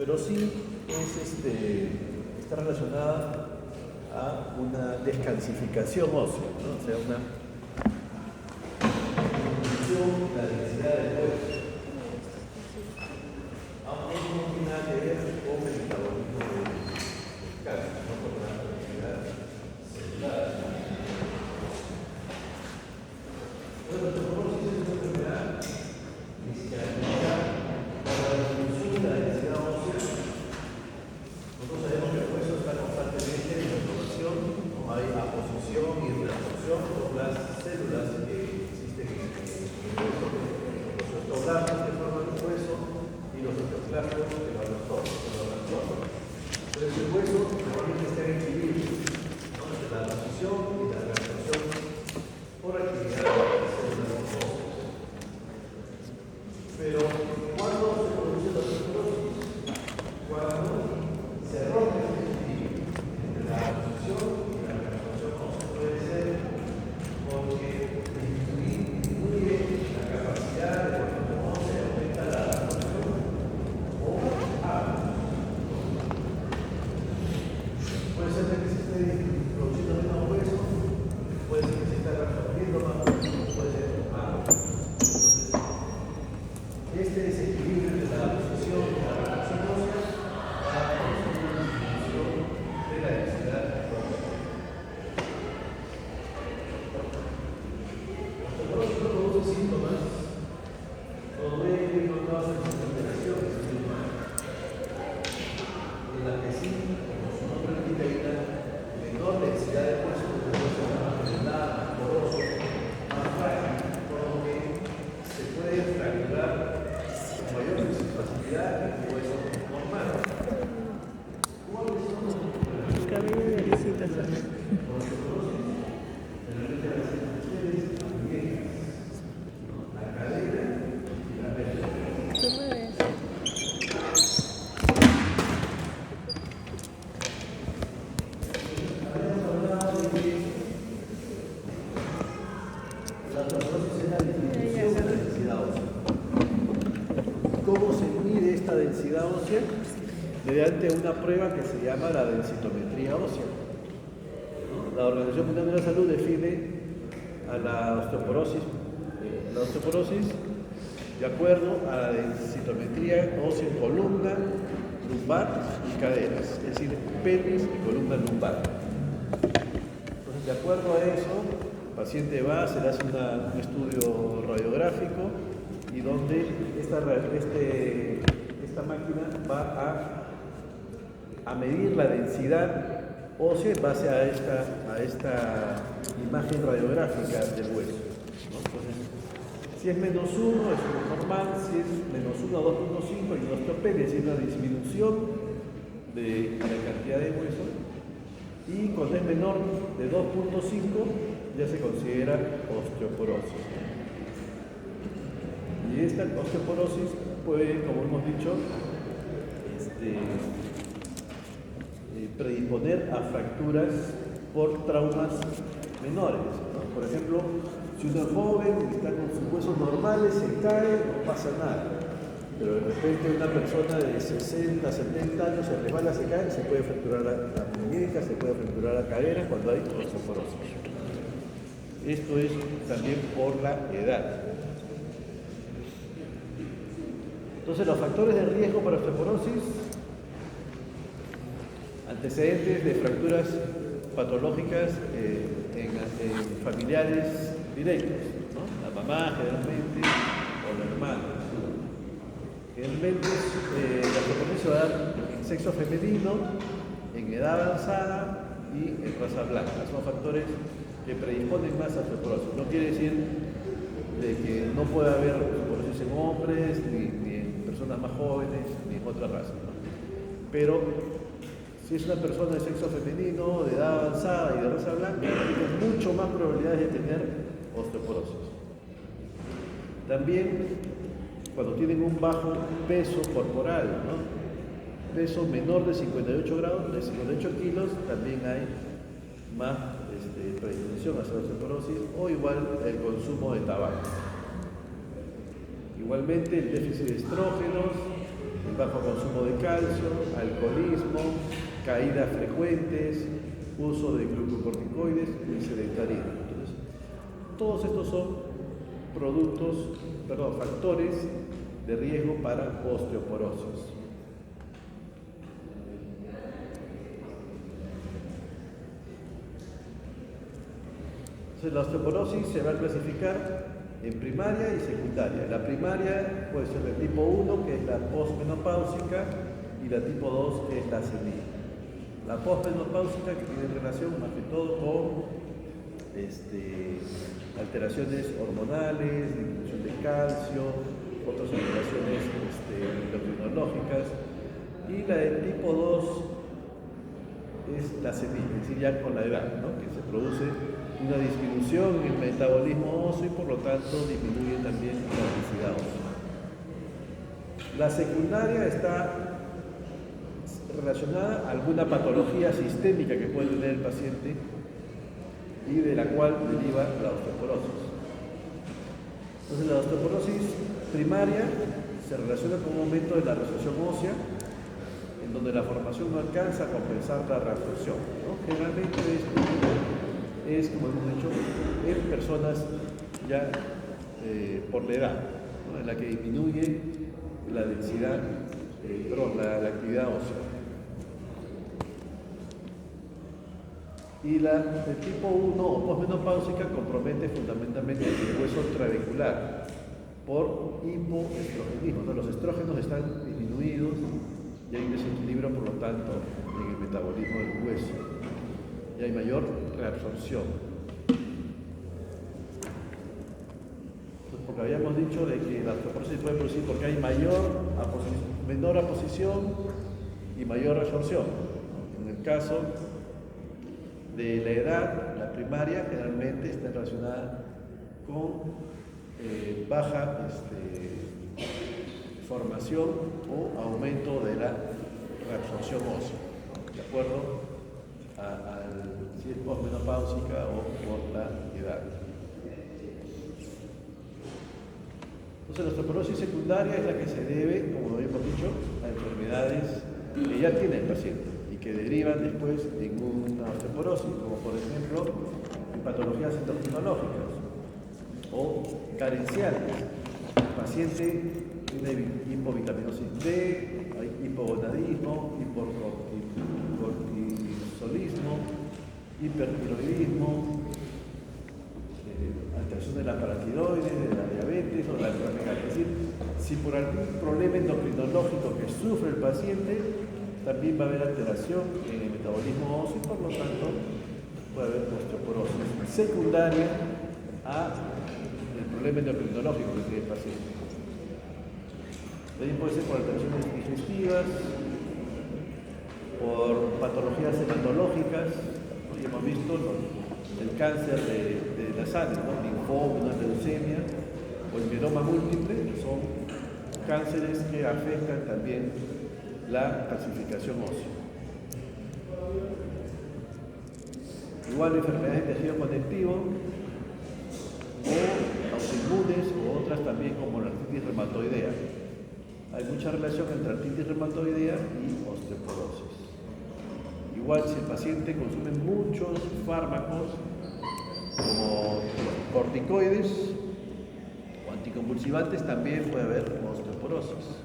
pero sí está relacionada a una descalcificación ósea, ¿no? O sea, una disminución de la densidad del hueso, aunque no tiene nada que ver con el metabolismo del calcio, no con la densidad celular. Bueno, la osteoporosis es una enfermedad que se caracteriza por la disminución de la densidad ósea. Nosotros sabemos que el hueso está constantemente en deformación, ¿no? Hay aposición y reabsorción por las células que existen en el hueso, los osteoblastos que forman el hueso y los osteoclastos que lo absorben. Entonces el hueso normalmente está en equilibrio, ¿no? Entre la aposición y la reabsorción por actividad de las células óseas. Pero ¿cuándo se produce la osteoporosis? Cuando se rompe el equilibrio entre la aposición y la reabsorción ósea. Puede ser porque disminuye la capacidad de formación ósea, aumenta la absorción o puede ser que se esté produciendo menos hueso, puede ser que se esté reabsorbiendo más hueso, puede ser más. Entonces, este desequilibrio entre la aposición y la reabsorción ósea va a producir una disminución de la densidad ósea. La osteoporosis no produce síntomas, no duele, no causa desesperación, en la que sí, como su nombre indica, hay una menor densidad de hueso, porque el hueso es más blindado, más poroso, más frágil, por lo que se puede fracturar con mayor facilidad que el hueso normal. ¿Cuáles son los problemas? Cabello de visitas. Con la osteoporosis, generalmente a veces ustedes también, ¿no? La cadera y la vértebra. ¿Tú puedes? Habíamos hablado de que la osteoporosis es la disminución de la densidad ósea. ¿Cómo se mide esta densidad ósea? Mediante una prueba que se llama la densitometría ósea, ¿no? La Organización Mundial de la Salud define a la osteoporosis de acuerdo a la densitometría ósea en columna, lumbar y caderas, es decir, pelvis y columna lumbar. Entonces, de acuerdo a eso, el paciente va, se le hace un estudio radiográfico y donde esta máquina va a medir la densidad ósea en base a esta imagen radiográfica del hueso, ¿no? Entonces, si es menos 1 es normal, si es menos 1 a 2.5 hay una osteopenia, es decir, una disminución de la cantidad de hueso, y cuando es menor de 2.5 ya se considera osteoporosis. Y esta osteoporosis puede, como hemos dicho, predisponer a fracturas por traumas menores, ¿no? Por ejemplo, si uno es joven y está con sus huesos normales, se cae, no pasa nada. Pero de repente una persona de 60, 70 años se resbala, se cae, se puede fracturar la muñeca, se puede fracturar la cadera cuando hay osteoporosis. Esto es también por la edad. Entonces, los factores de riesgo para osteoporosis: antecedentes de fracturas patológicas en familiares directos, ¿no? La mamá generalmente o la hermana. Generalmente la osteoporosis se va a dar en sexo femenino, en edad avanzada y en raza blanca. Son factores que predisponen más a osteoporosis. No quiere decir de que no pueda haber osteoporosis en hombres, ni en personas más jóvenes, ni en otras razas, ¿no? Pero si es una persona de sexo femenino, de edad avanzada y de raza blanca, tiene mucho más probabilidades de tener osteoporosis. También cuando tienen un bajo peso corporal, ¿no? Peso menor de 58 grados, de 58 kilos, también hay más predisposición a hacer osteoporosis, o igual el consumo de tabaco. Igualmente el déficit de estrógenos, el bajo consumo de calcio, alcoholismo, caídas frecuentes, uso de glucocorticoides y sedentarismo. Entonces, todos estos son factores de riesgo para osteoporosis. Entonces, la osteoporosis se va a clasificar en primaria y secundaria. La primaria puede ser de tipo 1, que es la posmenopáusica, y la tipo 2, que es la senil. La posmenopáusica, que tiene relación más que todo con alteraciones hormonales, disminución de calcio, otras alteraciones endocrinológicas. Y la del tipo 2 es la senil, es decir, ya con la edad, ¿no? Que se produce una disminución en el metabolismo óseo y por lo tanto disminuye también la densidad ósea. La secundaria está relacionada a alguna patología sistémica que puede tener el paciente y de la cual deriva la osteoporosis. Entonces, la osteoporosis primaria se relaciona con un aumento de la resorción ósea, en donde la formación no alcanza a compensar la reabsorción, ¿no? Generalmente esto es, como hemos dicho, en personas ya por la edad, ¿no? En la que disminuye la densidad, la actividad ósea. Y la de tipo 1 o posmenopáusica compromete fundamentalmente el hueso trabecular por hipoestrogenismo. ¿No? Los estrógenos están disminuidos y hay un desequilibrio, por lo tanto, en el metabolismo del hueso. Y hay mayor reabsorción. Pues porque habíamos dicho de que la osteoporosis puede producir porque hay menor aposición y mayor reabsorción. En el caso de la edad, la primaria generalmente está relacionada con baja formación o aumento de la reabsorción ósea, de acuerdo si es posmenopáusica o por la edad. Entonces, la osteoporosis secundaria es la que se debe, como habíamos dicho, a enfermedades que ya tiene el paciente y que derivan después en una osteoporosis, como por ejemplo en patologías endocrinológicas o carenciales. El paciente tiene hipovitaminosis D, hay hipogonadismo, hipercortisolismo, hipertiroidismo, alteración de la paratiroides, de la diabetes o de la enfermedad. Es decir, si por algún problema endocrinológico que sufre el paciente, también va a haber alteración en el metabolismo óseo y por lo tanto puede haber osteoporosis secundaria al problema endocrinológico que tiene el paciente. También puede ser por alteraciones digestivas, por patologías hematológicas. Hoy hemos visto el cáncer de la sangre, ¿no? Linfoma, una leucemia o el mieloma múltiple, que son cánceres que afectan también la calcificación ósea. Igual enfermedades de tejido conectivo o autoinmunes o otras también como la artritis reumatoidea. Hay mucha relación entre artritis reumatoidea y osteoporosis. Igual si el paciente consume muchos fármacos como corticoides o anticonvulsivantes, también puede haber osteoporosis.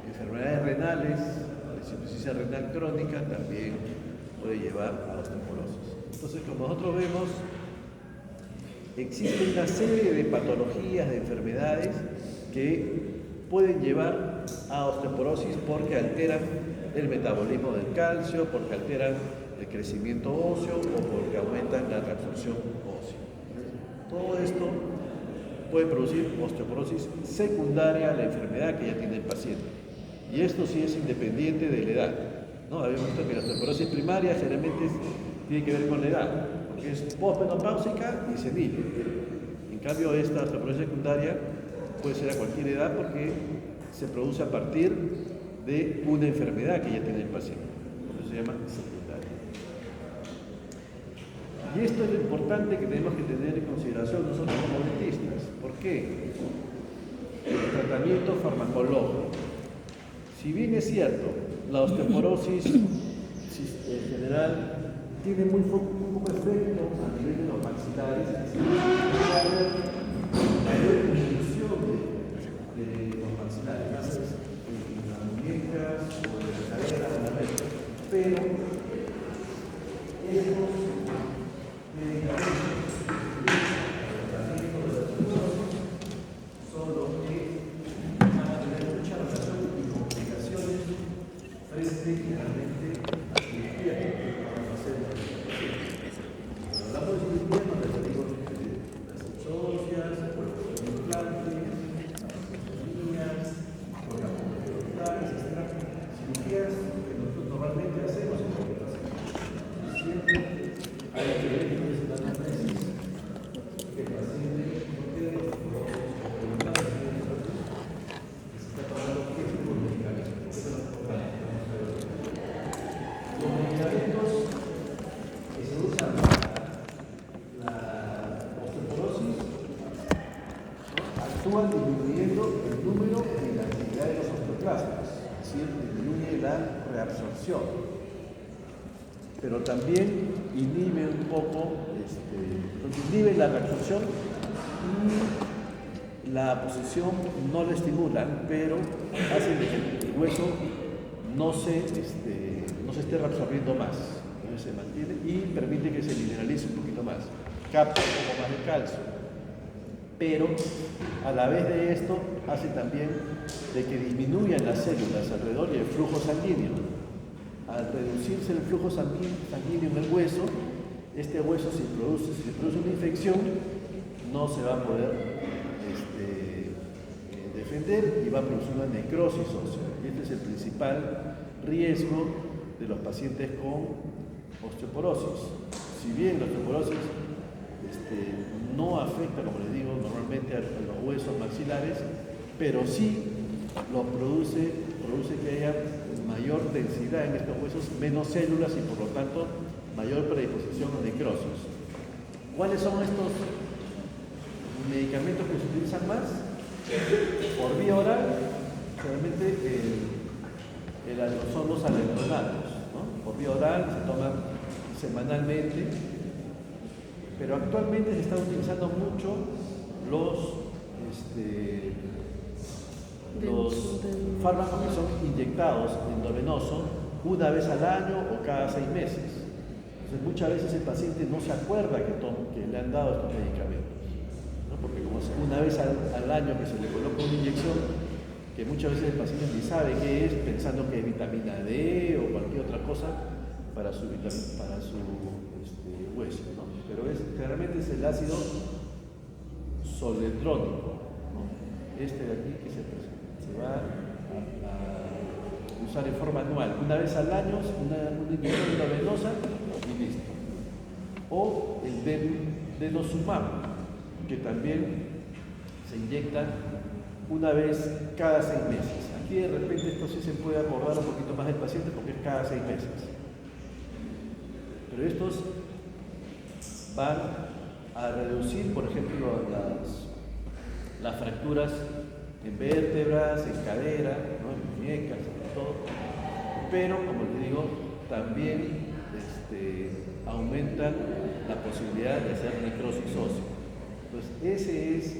Enfermedades renales, la insuficiencia renal crónica también puede llevar a osteoporosis. Entonces, como nosotros vemos, existe una serie de patologías, de enfermedades que pueden llevar a osteoporosis porque alteran el metabolismo del calcio, porque alteran el crecimiento óseo o porque aumentan la reabsorción ósea. Todo esto puede producir osteoporosis secundaria a la enfermedad que ya tiene el paciente. Y esto sí es independiente de la edad, ¿no? Habíamos visto que la osteoporosis primaria generalmente tiene que ver con la edad, porque es posmenopáusica y senil. En cambio, esta osteoporosis secundaria puede ser a cualquier edad porque se produce a partir de una enfermedad que ya tiene el paciente. Por eso se llama secundaria. Y esto es lo importante que tenemos que tener en consideración nosotros como dentistas. ¿Por qué? El tratamiento farmacológico. Si bien es cierto, la osteoporosis en general tiene muy poco efecto a nivel de los maxilares, es decir, va a haber mayor disminución de los maxilares, más en las muñecas o en la cadera o en la mesa. Pero estos medicamentos para el tratamiento de la osteoporosis son los que van a tener mucha relación y complicaciones frente generalmente a cirugía que vamos a hacer. Cuando hablamos de cirugía nos referimos a las exóseas, los implantes, las cirugías, los ortodontales, etc. Cirugías que nosotros normalmente hacemos en nuestro paciente. Siempre hay que ver que es una anamnesis que el paciente no quede preguntando si está tomando qué tipo de medicamento. Eso es lo importante. Los medicamentos que se usan para la osteoporosis actúan disminuyendo el número y la actividad de los osteoclastos, es decir, disminuye la reabsorción. Pero también inhibe un poco, inhibe la reabsorción y la posición no la estimulan, pero hacen que el hueso no se esté reabsorbiendo más, entonces se mantiene y permite que se mineralice un poquito más, capta un poco más de calcio. Pero a la vez de esto hace también de que disminuyan las células alrededor y el flujo sanguíneo. Al reducirse el flujo sanguíneo en el hueso, este hueso si se produce una infección no se va a poder defender y va a producir una necrosis ósea. Y este es el principal riesgo de los pacientes con osteoporosis. Si bien la osteoporosis no afecta, como les digo, normalmente a los huesos maxilares, pero sí produce que haya mayor densidad en estos huesos, menos células y por lo tanto mayor predisposición a necrosis. ¿Cuáles son estos medicamentos que se utilizan más? Por vía oral, realmente son los alendronatos, ¿no? Por vía oral se toman semanalmente, pero actualmente se están utilizando mucho los fármacos que son inyectados endovenoso una vez al año o cada 6 meses. Entonces, muchas veces el paciente no se acuerda que le han dado estos medicamentos, ¿no? Porque como es una vez al año que se le coloca una inyección, que muchas veces el paciente ni sabe qué es, pensando que es vitamina D o cualquier otra cosa para su hueso, ¿no? Pero generalmente es el ácido zoledrónico, ¿no? Este de aquí que se va a usar en forma anual, una vez al año, una inyección intravenosa y listo. O el denosumab, que también se inyecta una vez cada 6 meses. Aquí de repente esto sí se puede acordar un poquito más del paciente porque es cada 6 meses. Pero estos van a reducir, por ejemplo, las fracturas en vértebras, en cadera, ¿no? En muñecas, sobre todo. Pero, como les digo, también aumentan la posibilidad de hacer necrosis ósea. Entonces, ese es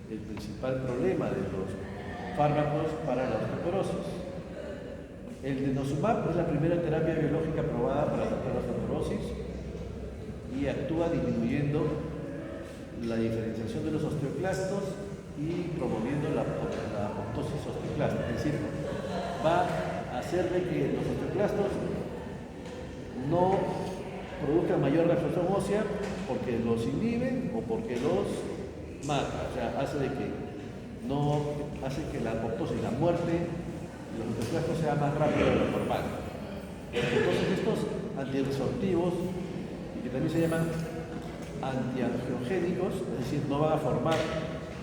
el principal problema de los fármacos para la osteoporosis. El denosumab es la primera terapia biológica probada para tratar la osteoporosis y actúa disminuyendo la diferenciación de los osteoclastos y promoviendo la apoptosis osteoclástica. Es decir, va a hacer de que los osteoclastos no produzcan mayor reabsorción ósea porque los inhiben o porque los mata. O sea, hace que la apoptosis, la muerte de los osteoclastos sea más rápida de lo normal. Entonces estos antiresortivos, que también se llaman antiangiogénicos, es decir, no van a formar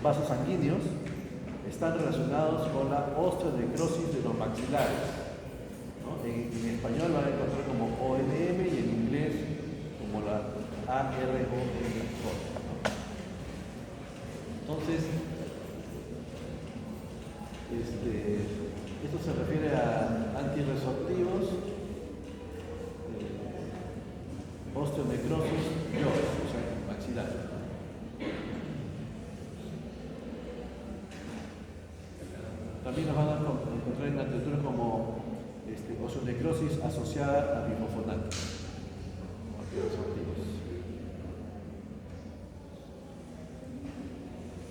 vasos sanguíneos, están relacionados con la osteonecrosis de los maxilares, ¿no? En español van a encontrar como ONM y en inglés como la AROM. Entonces, estos se refiere a antirresortivos, osteonecrosis, o sea, maxilar. También nos van a encontrar en la literatura como osteonecrosis asociada a bifofonato.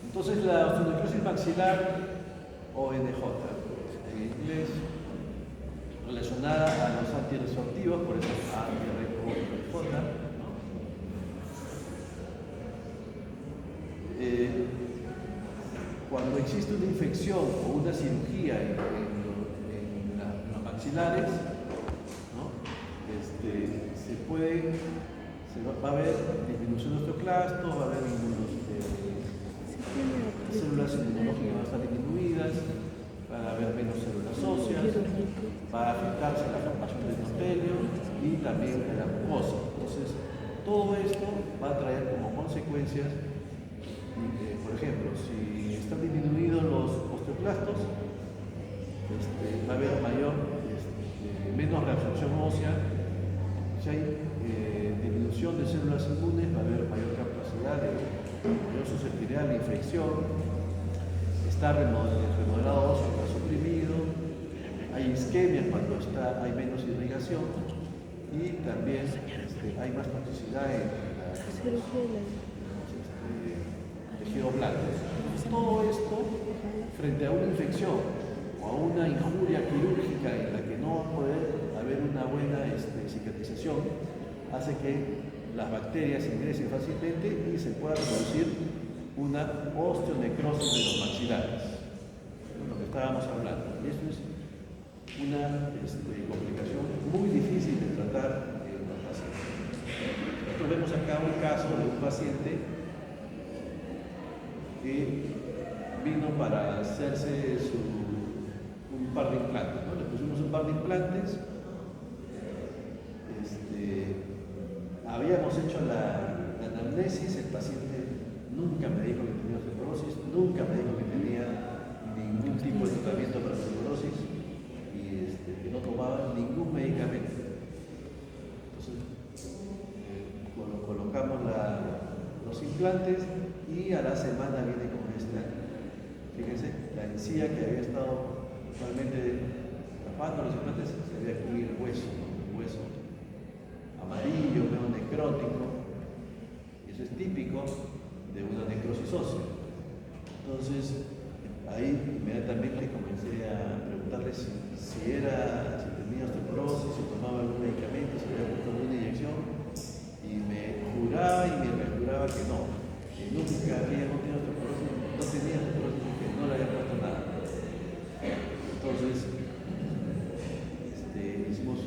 Entonces la osteonecrosis maxilar, ONJ, en inglés, relacionada a los antirresortivos, por eso ARJ, ¿no? Cuando existe una infección o una cirugía en los maxilares, ¿no? Va a haber disminución de osteoclastos, va a haber células inmunológicas van a estar disminuidas, van a haber menos células óseas, va a afectarse la formación del endotelio y también de la mucosa. Entonces, todo esto va a traer como consecuencias, por ejemplo, si están disminuidos los osteoclastos, va a haber menos reabsorción ósea. Si hay disminución de células inmunes, va a haber mayor capacidad de mayor susceptibilidad a la infección. Está remodelado óseo, está suprimido. Hay isquemia cuando hay menos irrigación y también hay más toxicidad en tejido blando. Todo esto, frente a una infección o a una injuria quirúrgica en la que no va a poder haber una buena cicatrización, hace que las bacterias ingresen fácilmente y se pueda producir una osteonecrosis de los maxilares, de lo que estábamos hablando. Y esto es una complicación muy difícil de tratar en los pacientes. Nosotros vemos acá un caso de un paciente que vino para hacerse un par de implantes, ¿no? Le pusimos un par de implantes. Habíamos hecho la anamnesis, el paciente nunca me dijo que tenía osteoporosis, nunca me dijo que tenía ningún tipo de tratamiento para osteoporosis y que no tomaba ningún medicamento. Entonces, colocamos los implantes y a la semana viene con fíjense, la encía que había estado totalmente tapando los implantes, se ve aquí el hueso amarillo, medio necrótico, y eso es típico de una necrosis ósea. Entonces, ahí inmediatamente comencé a preguntarle si tenía osteoporosis, si tomaba algún medicamento, si había puesto alguna inyección, y me juraba y me perjuraba que no, que nunca había tenido osteoporosis, no tenía osteoporosis, que no le había puesto nada. Entonces, hicimos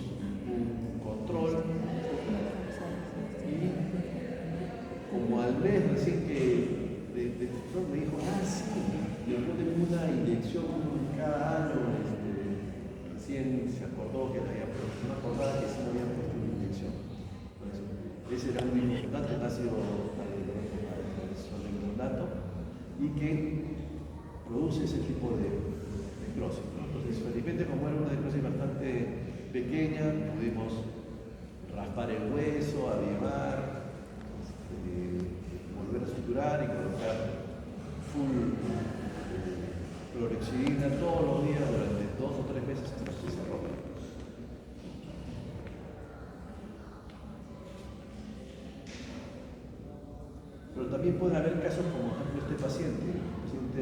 un control y como al mes recién de control me dijo, sí, yo tengo una inyección cada año, recién se acordó que le había puesto, no acordaba que sí me había puesto una inyección. Entonces, ese era muy importante, el ácido solentonato, y que produce ese tipo de necrosis, ¿no? Entonces, felizmente, como era una necrosis bastante pequeña, pudimos raspar el hueso, avivar, volver a suturar y colocar full clorexidina todos los días durante 2 o 3 meses hasta que se rompa. Pero también puede haber casos como por ejemplo este paciente, un paciente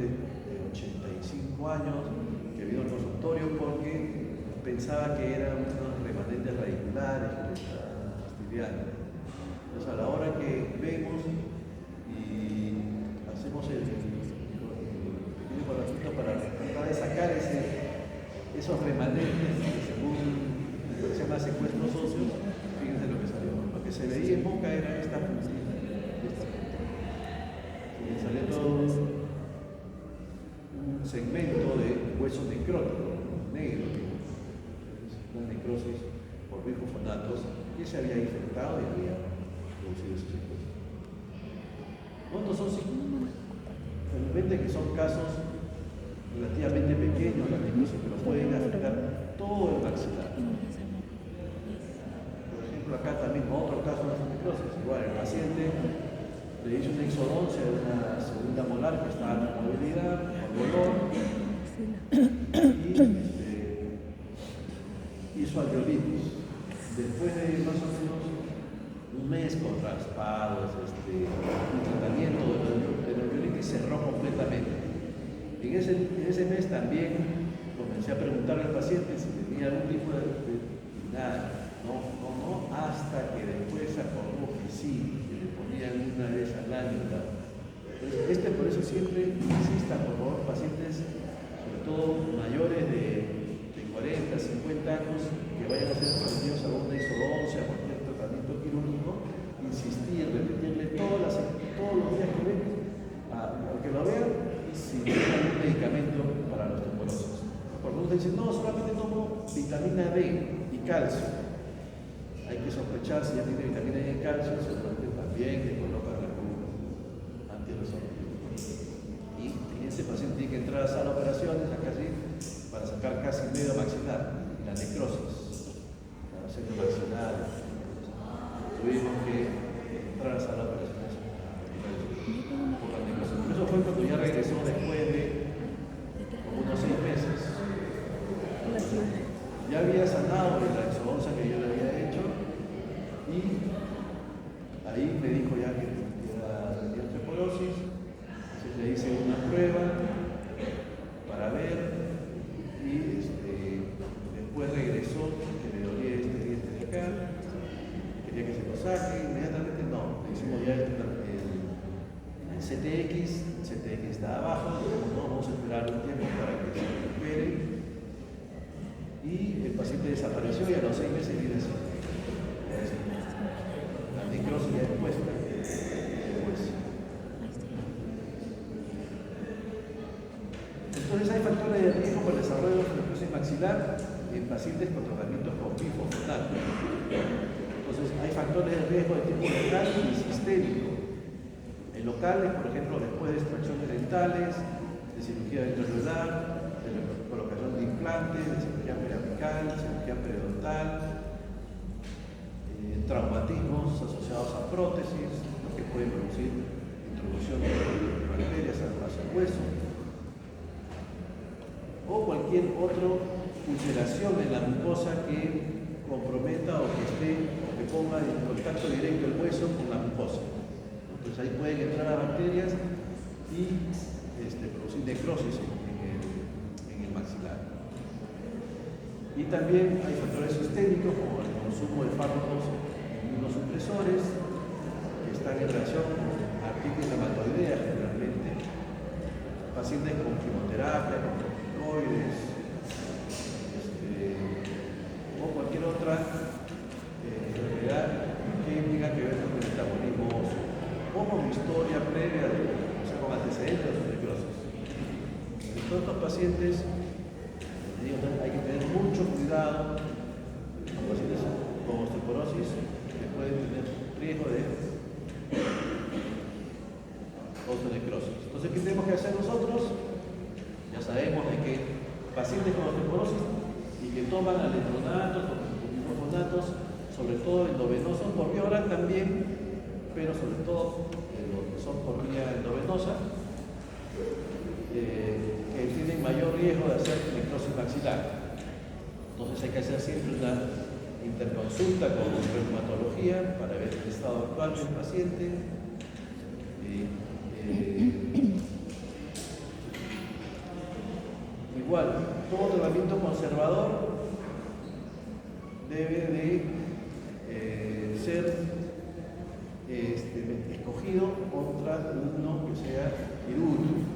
de 85 años que vino al consultorio porque pensaba que eran unos remanentes radiculares que le estaban fastidiando. Entonces, a la hora que vemos y hacemos el pequeño aparatito para tratar de sacar esos remanentes que según se llama secuestros óseos, fíjense lo que salió. Lo que se veía en boca era esta puntita. Y salió todo un segmento de hueso necrótico, negro. Una necrosis por bifofonatos que se había infectado y había producido ese secuestro. ¿Cuántos son? Realmente que son casos relativamente pequeños, la necrosis, pero pueden afectar todo el maxilar. Por ejemplo, acá también otro caso de necrosis. Igual, el paciente le hizo una exodoncia de una segunda molar que estaba en movilidad, con dolor, y hizo alveolitis. Después de más o menos un mes con raspados, un tratamiento de la alveolitis, cerró completamente. En ese mes también comencé a preguntarle al paciente si tenía algún tipo de nada. No, hasta que después acordó que sí, que le ponían una vez al año. Entonces, por eso siempre insista, por favor, pacientes, sobre todo mayores de 40, 50 años, que vayan a ser sometidos a una isodoncia, cualquier tratamiento quirúrgico, insistir, repetirle todos los días que ven, al que lo vean, si tienen algún medicamento para la osteoporosis. Porque uno dice, no, solamente tomo vitamina D y calcio. Hay que sospechar si ya tiene vitamina D y calcio, seguramente también le colocan algún antirresortivo. Y ese paciente tiene que entrar a sala de operaciones, acá sí, para sacar casi medio maxilar, y la necrosis, la seno maxilar. Tuvimos que entrar a sala de operaciones por la necrosis. Eso fue cuando ya regresó después de unos 6 meses. Ya había sanado de la exodoncia que yo le había hecho y ahí me dijo ya que tenía osteoporosis. Entonces le hice una prueba para ver y después regresó que le dolía este diente de acá, quería que se lo saque, inmediatamente no, le hicimos ya el CTX está abajo, no, vamos a esperar un tiempo para que se recupere. Y el paciente desapareció y a los 6 meses viene así. La necrosis ya expuesta. Entonces hay factores de riesgo para el desarrollo de necrosis maxilar en pacientes con tratamientos con bifosfonato. Entonces hay factores de riesgo de tipo local y sistémico. En locales, por ejemplo, después de extracciones dentales, de cirugía ventricular, de la colocación de implantes, de cirugía periapical, cirugía periodontal, traumatismos asociados a prótesis, lo que puede producir introducción de bacterias hacia el hueso, o cualquier otra ulceración en la mucosa que comprometa o que ponga en contacto directo el hueso con la mucosa. Entonces ahí pueden entrar las bacterias y producir necrosis en el maxilar. Y también hay factores sistémicos como el consumo de fármacos inmunosupresores que están en relación con artritis reumatoidea generalmente, pacientes con quimioterapia, con corticoides, o cualquier otra enfermedad que tenga que ver con el metabolismo óseo, o con historia previa, con antecedentes de necrosis. En todos estos pacientes hay que tener mucho cuidado con pacientes con osteoporosis que pueden tener riesgo de osteonecrosis. Entonces, ¿qué tenemos que hacer nosotros? Ya sabemos de que pacientes con osteoporosis y que toman alendronatos o bifosfonatos, sobre todo endovenosos, por vía oral también, pero sobre todo los que son por vía endovenosa, que tienen mayor riesgo de hacer necrosis maxilar. Entonces hay que hacer siempre una interconsulta con reumatología para ver el estado actual del paciente. Igual, todo tratamiento conservador debe de ser escogido contra uno que sea quirúrgico.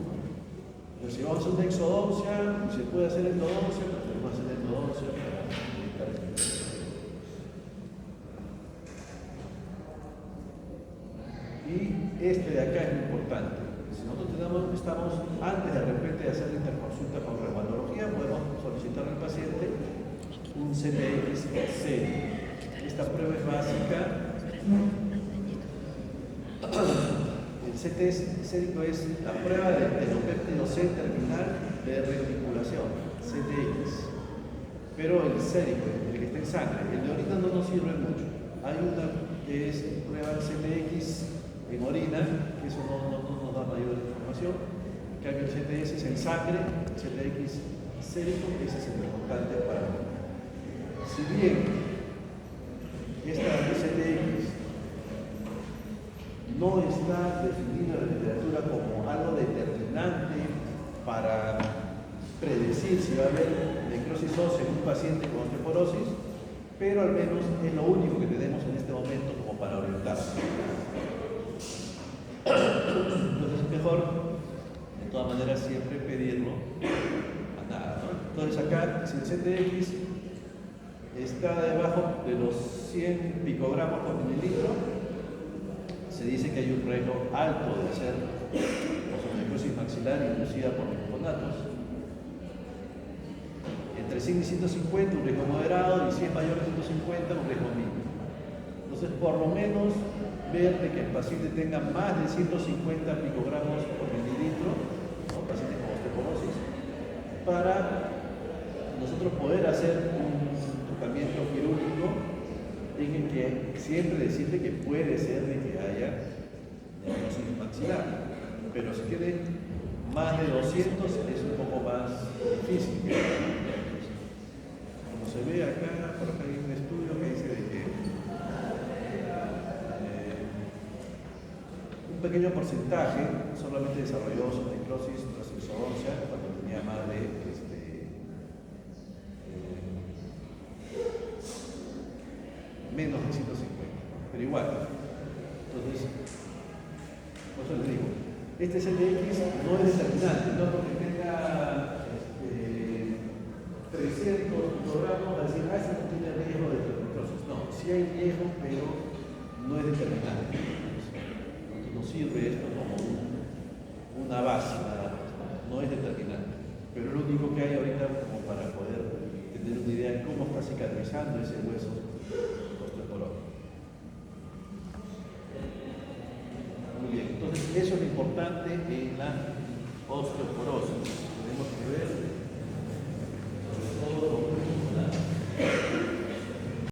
Pero si vamos a hacer una exodoncia, si se puede hacer endodoncia, pues podemos hacer endodoncia para evitar el Y de acá es muy importante. Si nosotros estamos antes de repente de hacer la interconsulta con reumatología, podemos solicitar al paciente un CTX serio. Esta prueba es básica. El CTX sérico es la prueba de endopéptido C terminal de reticulación, CTX. Pero el sérico, el que está en sangre, el de orina no nos sirve mucho. Hay una que es prueba CTX en orina, que eso no nos da mayor información. En cambio, el CTS es en sangre, el CTX sérico, ese es el importante para mí. Si bien esta CTX no está definida en la literatura como algo determinante para predecir si va a haber necrosis ósea en un paciente con osteoporosis, pero al menos es lo único que tenemos en este momento como para orientarnos. Entonces es mejor, de todas maneras, siempre pedirlo a nada, ¿no? Entonces acá, si el CTX está debajo de los 100 picogramos por mililitro, se dice que hay un riesgo alto de hacer osteoporosis maxilar inducida por bicarbonatos. Entre 100 y 150 un riesgo moderado, y si es mayor de 150 un riesgo mínimo. Entonces, por lo menos ver de que el paciente tenga más de 150 picogramos por mililitro, ¿no? Pacientes con osteoporosis, para nosotros poder hacer un tratamiento quirúrgico en el que siempre decirle que puede ser de que haya necrosis maxilar, pero si tiene más de 200 es un poco más difícil. Como se ve acá, por acá hay un estudio que dice de que un pequeño porcentaje solamente desarrolló su necrosis tras el ósea cuando tenía más de menos de 150, pero igual. Entonces, por eso les digo, este CTX no es determinante, no porque tenga 300 microgramos, a decir, ese no tiene riesgo de necrosis. No, sí hay riesgo, pero no es determinante. Entonces, nos sirve esto como una base, no es determinante. Pero es lo único que hay ahorita como para poder tener una idea de cómo está cicatrizando ese hueso osteoporótico. Muy bien, entonces eso es lo importante en la osteoporosis. Tenemos que ver